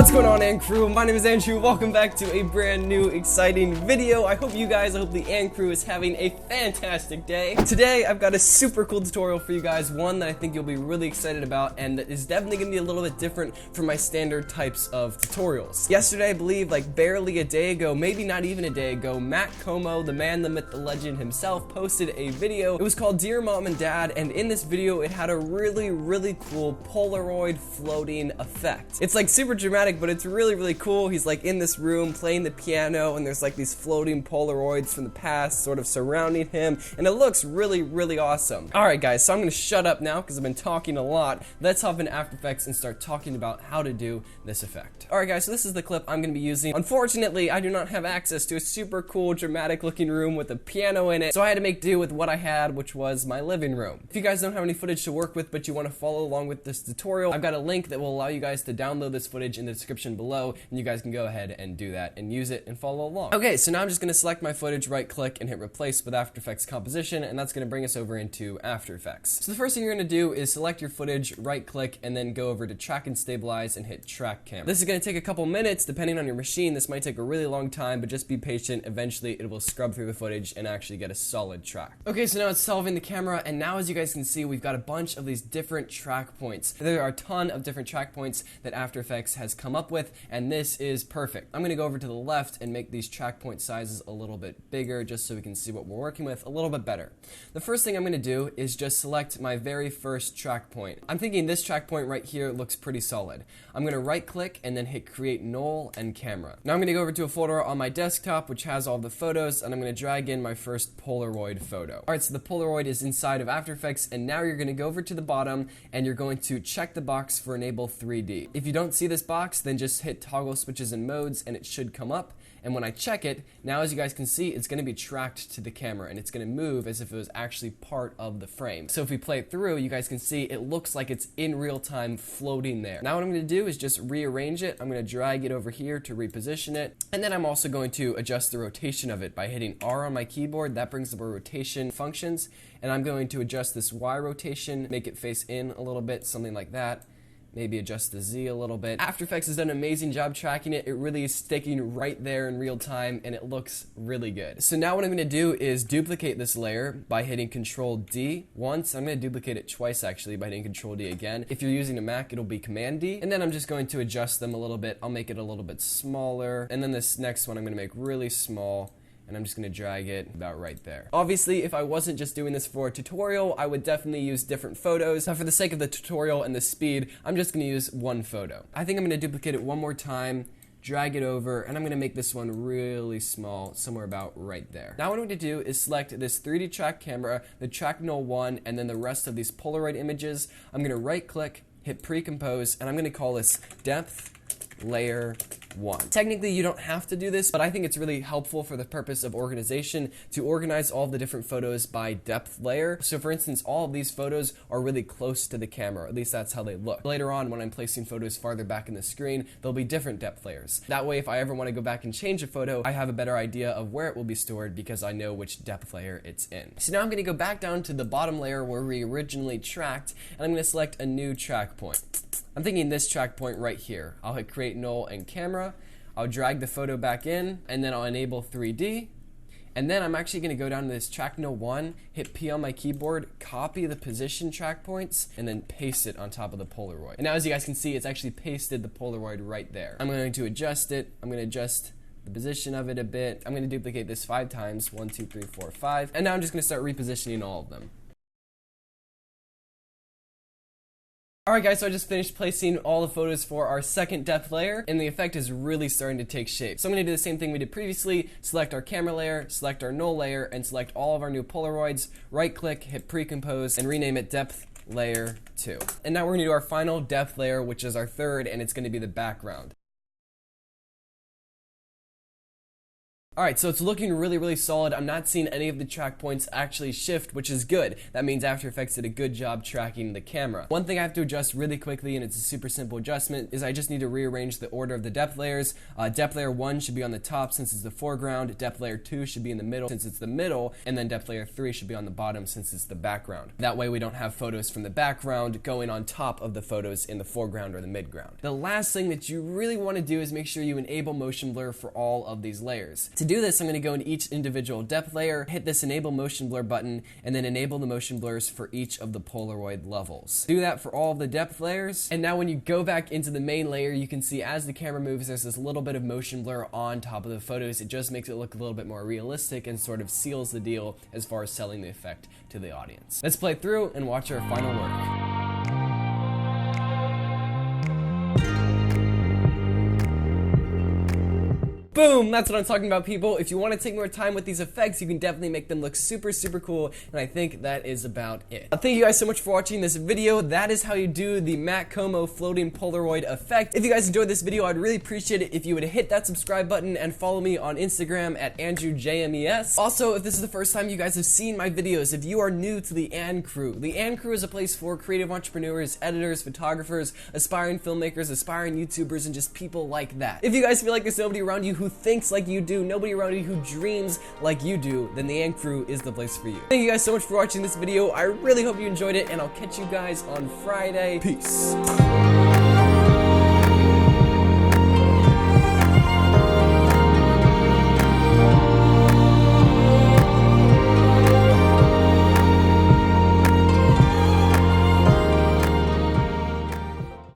What's going on, Ant Crew? My name is Andrew. Welcome back to a brand new exciting video. I hope the Ant Crew is having a fantastic day. Today I've got a super cool tutorial for you guys, one that I think you'll be really excited about, and that is definitely going to be a little bit different from my standard types of tutorials. Yesterday, I believe, like barely a day ago, maybe not even a day ago, Komo, the man, the myth, the legend himself, posted a video. It was called Dear Mom and Dad, and in this video it had a really cool Polaroid floating effect. It's like super dramatic, but it's really cool. He's like in this room playing the piano, and there's like these floating Polaroids from the past sort of surrounding him, and it looks really awesome. Alright guys, so I'm gonna shut up now because I've been talking a lot. Let's hop in After Effects and start talking about how to do this effect. Alright guys, so this is the clip I'm gonna be using. Unfortunately, I do not have access to a super cool dramatic looking room with a piano in it, so I had to make do with what I had, which was my living room. If you guys don't have any footage to work with but you want to follow along with this tutorial, I've got a link that will allow you guys to download this footage in the description below, and you guys can go ahead and do that and use it and follow along. Okay, so now I'm just going to select my footage, right click, and hit replace with After Effects composition, and that's going to bring us over into After Effects. So the first thing you're going to do is select your footage, right click, and then go over to track and stabilize and hit track camera. This is going to take a couple minutes depending on your machine. This might take a really long time, but just be patient. Eventually it will scrub through the footage and actually get a solid track. Okay, so now it's solving the camera, and now as you guys can see, we've got a bunch of these different track points. There are a ton of different track points that After Effects has come up with, and this is perfect. I'm going to go over to the left and make these track point sizes a little bit bigger just so we can see what we're working with a little bit better. The first thing I'm going to do is just select my very first track point. I'm thinking this track point right here looks pretty solid. I'm going to right click and then hit create null and camera. Now I'm going to go over to a folder on my desktop which has all the photos, and I'm going to drag in my first Polaroid photo. Alright, so the Polaroid is inside of After Effects, and now you're going to go over to the bottom and you're going to check the box for enable 3D. If you don't see this box, then just hit toggle switches and modes and it should come up. And when I check it, now as you guys can see, it's going to be tracked to the camera and it's going to move as if it was actually part of the frame. So if we play it through, you guys can see it looks like it's in real time floating there. Now what I'm going to do is just rearrange it. I'm going to drag it over here to reposition it. And then I'm also going to adjust the rotation of it by hitting R on my keyboard. That brings up our rotation functions. And I'm going to adjust this Y rotation, make it face in a little bit, something like that. Maybe adjust the Z a little bit. After Effects has done an amazing job tracking it. It really is sticking right there in real time, and it looks really good. So now what I'm going to do is duplicate this layer by hitting Control D once. I'm going to duplicate it twice actually by hitting Control D again. If you're using a Mac, it'll be Command D. And then I'm just going to adjust them a little bit. I'll make it a little bit smaller. And then this next one I'm going to make really small. And I'm just going to drag it about right there. Obviously, if I wasn't just doing this for a tutorial, I would definitely use different photos. Now, for the sake of the tutorial and the speed, I'm just going to use one photo. I think I'm going to duplicate it one more time, drag it over, and I'm going to make this one really small, somewhere about right there. Now what I'm going to do is select this 3D track camera, the track null 1, and then the rest of these Polaroid images. I'm going to right click, hit pre-compose, and I'm going to call this depth layer 1. Technically, you don't have to do this, but I think it's really helpful for the purpose of organization to organize all the different photos by depth layer. So for instance, all of these photos are really close to the camera, at least that's how they look. Later on, when I'm placing photos farther back in the screen, there'll be different depth layers. That way, if I ever want to go back and change a photo, I have a better idea of where it will be stored because I know which depth layer it's in. So now I'm going to go back down to the bottom layer where we originally tracked, and I'm going to select a new track point. I'm thinking this track point right here. I'll hit create null and camera. I'll drag the photo back in, and then I'll enable 3D. And then I'm actually going to go down to this track null 1, hit P on my keyboard, copy the position track points, and then paste it on top of the Polaroid. And now as you guys can see, it's actually pasted the Polaroid right there. I'm going to adjust it. I'm going to adjust the position of it a bit. I'm going to duplicate this 5 times, 1, 2, 3, 4, 5. And now I'm just going to start repositioning all of them. Alright guys, so I just finished placing all the photos for our second depth layer, and the effect is really starting to take shape. So I'm going to do the same thing we did previously, select our camera layer, select our null layer, and select all of our new Polaroids, right click, hit pre-compose, and rename it depth layer 2. And now we're going to do our final depth layer, which is our third, and it's going to be the background. Alright, so it's looking really solid. I'm not seeing any of the track points actually shift, which is good. That means After Effects did a good job tracking the camera. One thing I have to adjust really quickly, and it's a super simple adjustment, is I just need to rearrange the order of the depth layers. Depth layer 1 should be on the top since it's the foreground, depth layer 2 should be in the middle since it's the middle, and then depth layer 3 should be on the bottom since it's the background. That way we don't have photos from the background going on top of the photos in the foreground or the midground. The last thing that you really want to do is make sure you enable motion blur for all of these layers. To do this, I'm going to go into each individual depth layer, hit this enable motion blur button, and then enable the motion blurs for each of the Polaroid levels. Do that for all of the depth layers, and now when you go back into the main layer, you can see as the camera moves, there's this little bit of motion blur on top of the photos. It just makes it look a little bit more realistic and sort of seals the deal as far as selling the effect to the audience. Let's play through and watch our final work. Boom! That's what I'm talking about, people. If you want to take more time with these effects, you can definitely make them look super cool, and I think that is about it. Thank you guys so much for watching this video. That is how you do the Komo floating Polaroid effect. If you guys enjoyed this video, I'd really appreciate it if you would hit that subscribe button and follow me on Instagram at AndrewJMES. Also, if this is the first time you guys have seen my videos, if you are new to the Crew is a place for creative entrepreneurs, editors, photographers, aspiring filmmakers, aspiring YouTubers, and just people like that. If you guys feel like there's nobody around you who thinks like you do, nobody around you who dreams like you do, then the Crew is the place for you. Thank you guys so much for watching this video. I really hope you enjoyed it, and I'll catch you guys on Friday. Peace.